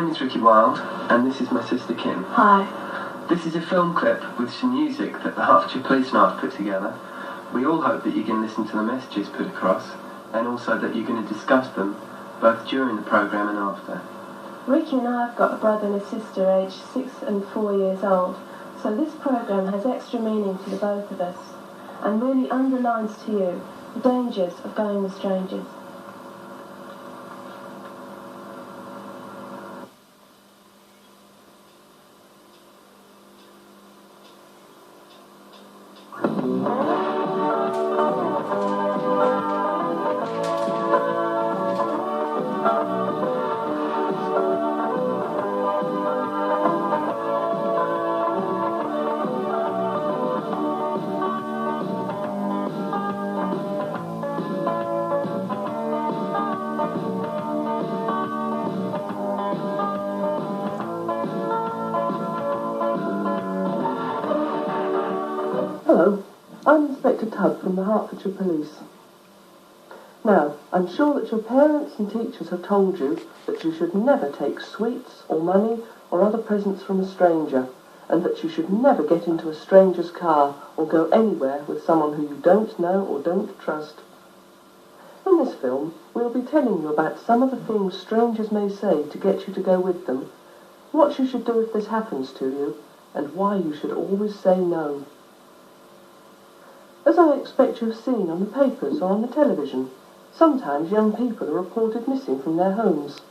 name is Ricky Wilde, and this is my sister Kim. Hi. This is a film clip with some music that the Hertfordshire Police and I have put together. We all hope that you can listen to the messages put across, and also that you're going to discuss them both during the programme and after. Ricky and I have got a brother and a sister aged 6 and 4 years old, so this programme has extra meaning to the both of us, and really underlines to you the dangers of going with strangers. Hello, I'm Inspector Tubb from the Hertfordshire Police. Now, I'm sure that your parents and teachers have told you that you should never take sweets or money or other presents from a stranger, and that you should never get into a stranger's car or go anywhere with someone who you don't know or don't trust. In this film, we'll be telling you about some of the things strangers may say to get you to go with them, what you should do if this happens to you, and why you should always say no. As I expect you have seen on the papers or on the television, sometimes young people are reported missing from their homes.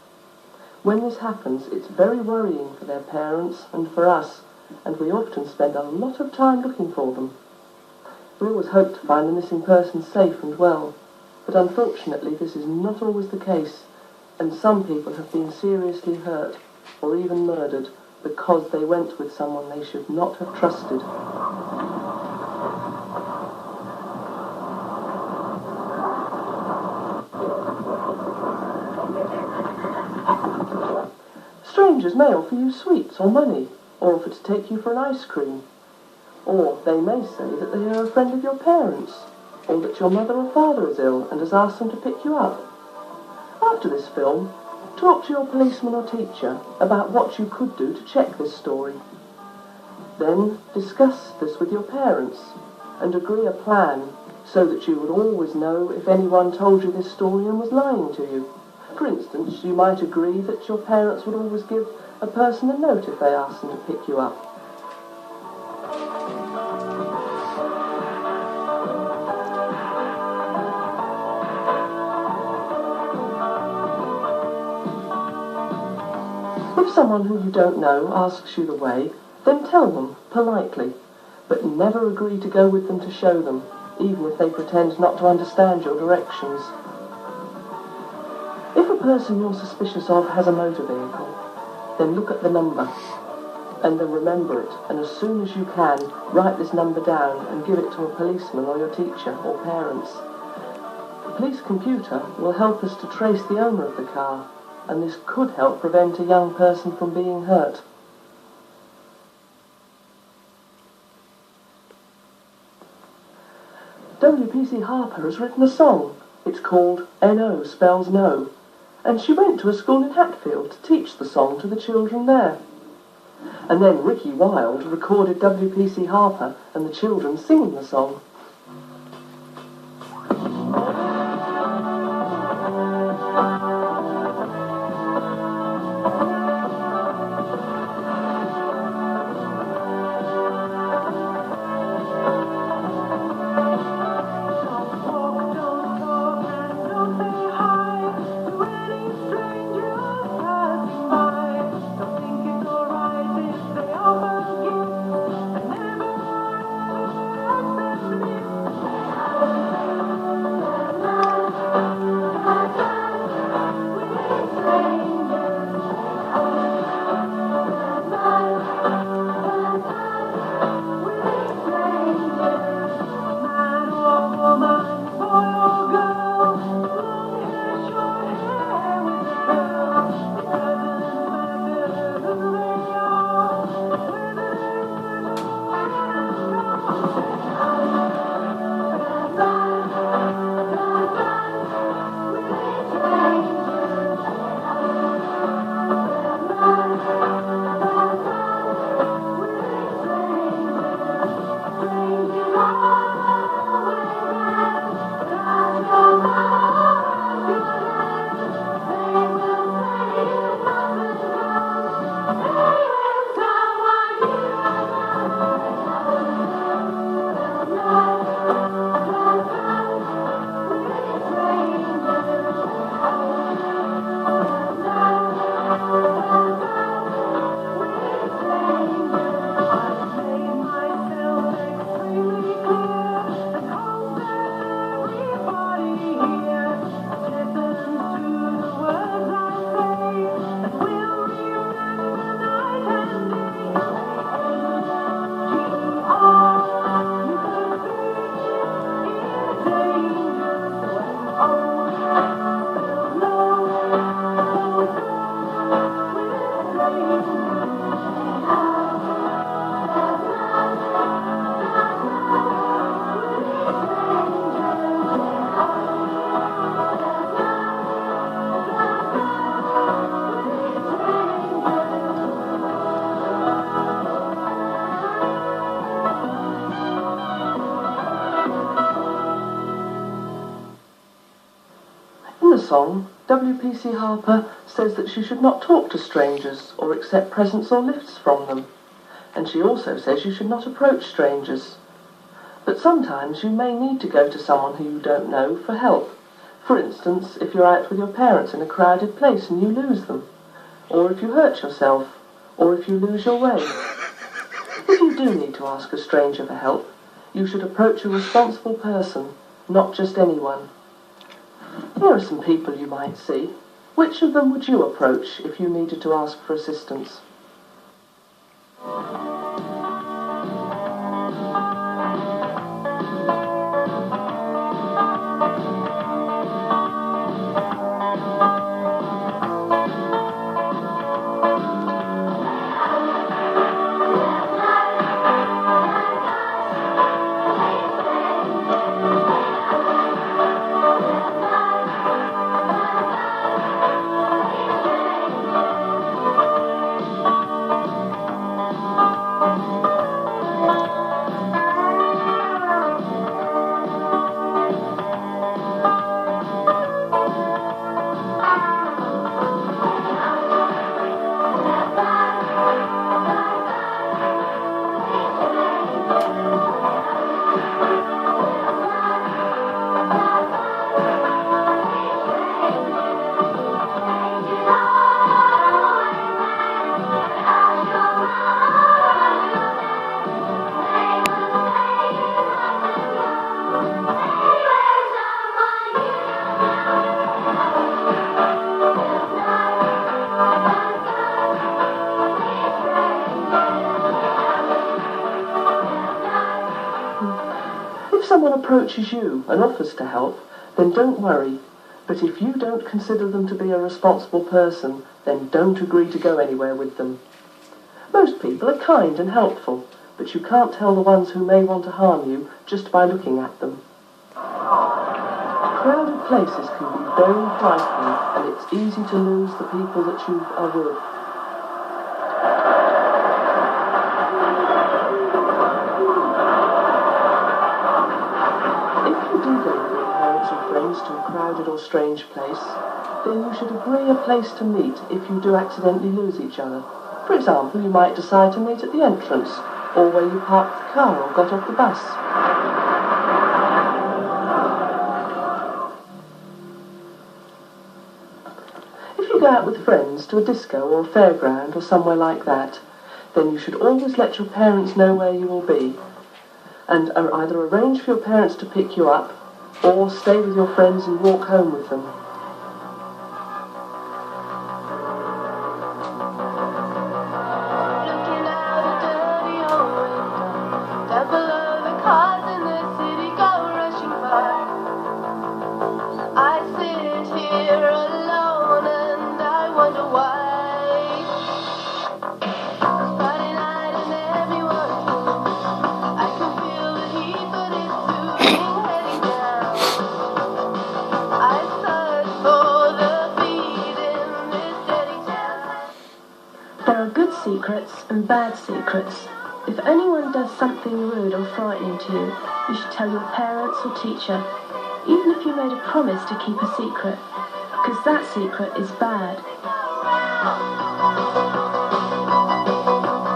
When this happens, it's very worrying for their parents and for us, and we often spend a lot of time looking for them. We always hope to find the missing person safe and well, but unfortunately this is not always the case, and some people have been seriously hurt or even murdered because they went with someone they should not have trusted. Strangers may offer you sweets or money, or offer to take you for an ice cream. Or they may say that they are a friend of your parents, or that your mother or father is ill and has asked them to pick you up. After this film, talk to your policeman or teacher about what you could do to check this story. Then discuss this with your parents and agree a plan so that you would always know if anyone told you this story and was lying to you. For instance, you might agree that your parents would always give a person a note if they asked them to pick you up. If someone who you don't know asks you the way, then tell them politely, but never agree to go with them to show them, even if they pretend not to understand your directions. If a person you're suspicious of has a motor vehicle, then look at the number, and then remember it, and as soon as you can, write this number down and give it to a policeman or your teacher or parents. The police computer will help us to trace the owner of the car, and this could help prevent a young person from being hurt. WPC Harper has written a song. It's called N-O Spells No, and she went to a school in Hatfield to teach the song to the children there. And then Ricky Wilde recorded WPC Harper and the children singing the song. song, W.P.C. Harper says that you should not talk to strangers or accept presents or gifts from them. And she also says you should not approach strangers. But sometimes you may need to go to someone who you don't know for help. For instance, if you're out with your parents in a crowded place and you lose them, or if you hurt yourself, or if you lose your way. If you do need to ask a stranger for help, you should approach a responsible person, not just anyone. Here are some people you might see. Which of them would you approach if you needed to ask for assistance? If someone approaches you and offers to help, then don't worry. But if you don't consider them to be a responsible person, then don't agree to go anywhere with them. Most people are kind and helpful, but you can't tell the ones who may want to harm you just by looking at them. Crowded places can be very frightening, and it's easy to lose the people that you are with. To a crowded or strange place, then you should agree a place to meet if you do accidentally lose each other. For example, you might decide to meet at the entrance, or where you parked the car or got off the bus. If you go out with friends to a disco or a fairground or somewhere like that, then you should always let your parents know where you will be, and either arrange for your parents to pick you up, or stay with your friends and walk home with them. Looking out a dirty old window, down below the cars in the city go rushing by. I sit here alone and I wonder why. Friday night and everyone's moving. I can feel the heat, but it's soothing, heading down. I search for the beat in this dirty town. There are good secrets and bad secrets. If anyone does something rude or frightening to you, you should tell your parents or teacher, even if you made a promise to keep a secret, because that secret is bad.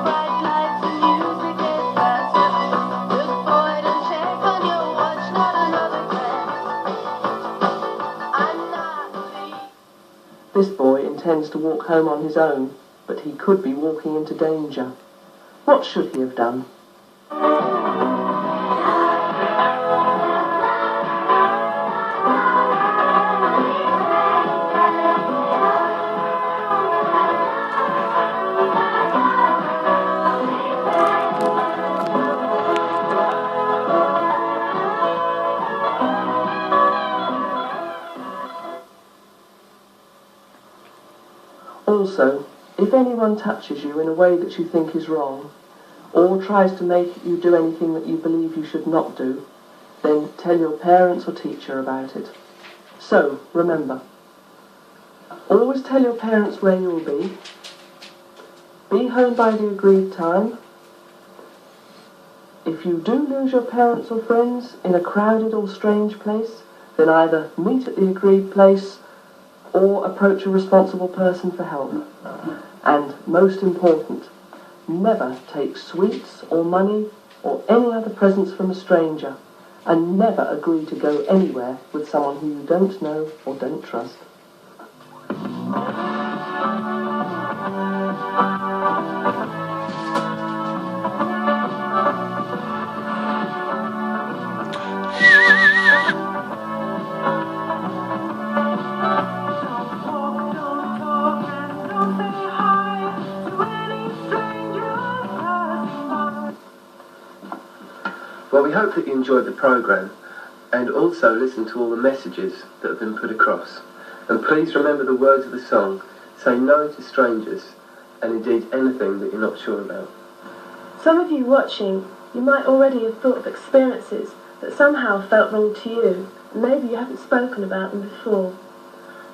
Bright lights and music get faster. Look forward and check on your watch, not another glance. I'm not the This boy intends to walk home on his own, but he could be walking into danger. What should he have done? Also, if anyone touches you in a way that you think is wrong, or tries to make you do anything that you believe you should not do, then tell your parents or teacher about it. So, remember, always tell your parents where you will be home by the agreed time. If you do lose your parents or friends in a crowded or strange place, then either meet at the agreed place or approach a responsible person for help. And most important, never take sweets or money or any other presents from a stranger, and never agree to go anywhere with someone who you don't know or don't trust. Well, we hope that you enjoyed the programme and also listened to all the messages that have been put across. And please remember the words of the song, say no to strangers, and indeed anything that you're not sure about. Some of you watching, you might already have thought of experiences that somehow felt wrong to you, and maybe you haven't spoken about them before.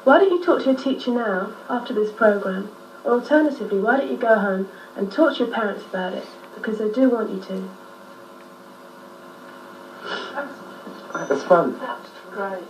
Why don't you talk to your teacher now, after this programme? Or alternatively, why don't you go home and talk to your parents about it, because they do want you to. That's fun. That's great.